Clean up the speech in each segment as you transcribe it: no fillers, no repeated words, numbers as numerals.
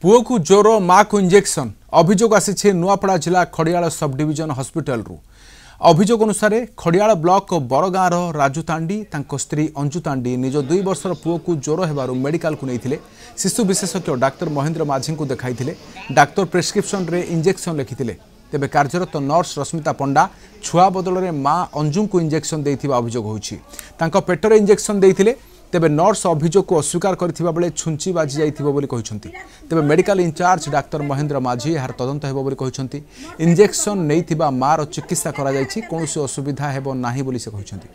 पुओ को ज्वर माँ को इंजेक्शन अभियोग आसी नुआपड़ा जिला खड़ियाल सब डिविजन हॉस्पिटल रु अभियोग अनुसार खड़ियाल ब्लॉक बरगाँर राजू तांडी स्त्री अंजु तांडी निज 2 वर्षर पुओ को ज्वर हेबारु मेडिकल को नहीं शिशु विशेषज्ञ डाक्तर महेंद्र माझी को देखाई डाक्तर प्रेस्क्रिप्शन रे इंजेक्शन लिखिते तेबे कार्यरत नर्स रश्मिता पंडा छुआ बदल में माँ अंजु को इंजेक्शन देथिबा अभियोग होछि तांको पेटरे इंजेक्शन देथिले तेबे नर्स अभियोग को अस्वीकार करथिबा बेले छुंची बाजी जाइथिबो बोली कहिसंती तेबे मेडिकल इंचार्ज डाक्तर महेंद्र माझी यार तदंत हेबो बोली कहिसंती इंजेक्शन नैथिबा मार चिकित्सा करा जायछि कोनोसी असुविधा हेबो नाही बोली से कहिसंती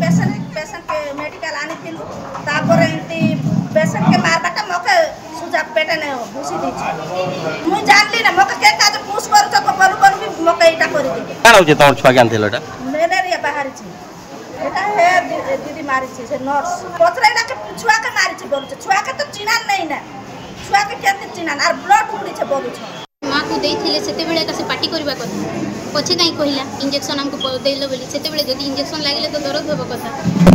पेशेंट के मेडिकल आनी थिलु तापर एंती पेशेंट के मार बाटा मके सुजा पेटे ने भूसी दी मु जानली ना मके के काज पुश करू त बोलू बोलू भी मके इटा करि दे कान होचे तोर छुआ ज्ञान थिलटा मेलेरिया बाहर छी एटा है दीदी मारी छी से नर्स पतराइला के छुआ के मारी छी बोलू छुआ के तो चिना नहीं ना छुआ के केते चिना आर ब्लड उडी छ बोलू छ माँ को देते से बेले का से पार्टी करवा कथा पछे कहीं कहला इंजेक्शन हमको देल बोली से बेले जदि इंजेक्शन लागले तो दर्द होबो कथा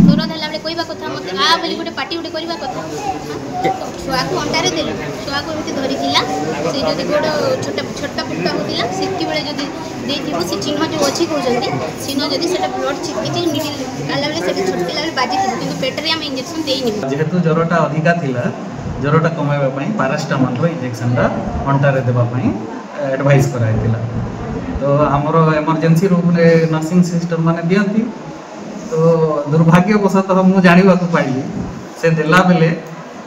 दर्द हला बेले कहबा कथा मते आ बोली गोटे पार्टी उडे करवा कथा छुआ को अंडारे देल छुआ को एमती धरी थिला से जदि गोड़ छोटा छोटा पुट्टा होतिला सेति बेले जदि देथिबो से चिन्ह जो अछि कहजंती चिन्ह जदि सेटा ब्लड छिकी मिडिल काला बेले सेटा छोटला बेले बाजी थिबो किंतु पेटरे हम इंजेक्शन देइनी जेहेतु ज्वरटा अधिका थिला ज्वरटा कमाइबा पई पैरासिटामोल रो इंजेक्शन अंटारे देबा पई एडवाइस कराइतिला तो हमरो इमरजेंसी रूम रे नर्सिंग सिस्टम माने दियंती तो दुर्भाग्यवशतः मु जानिबा को पाइली से देला बेले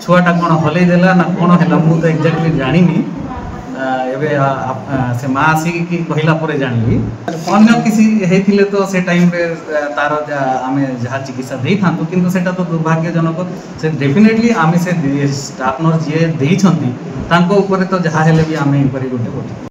छुआटा कोन हलै देला ना कोन हैला मु तो एक्जेक्टली जानिनी एबे से माँ आसी कि कहला परे जानली अन्य किसी हेथिले तो से टाइम रे तार आमे जहा चिकित्सा देई थांतु किंतु सेटा तो दुर्भाग्यजनक से डेफिनेटली आमे से स्टाफ नर्स जे देई छंती तांको ऊपर तो जहा हेले भी आमे इनक्वारी गोटे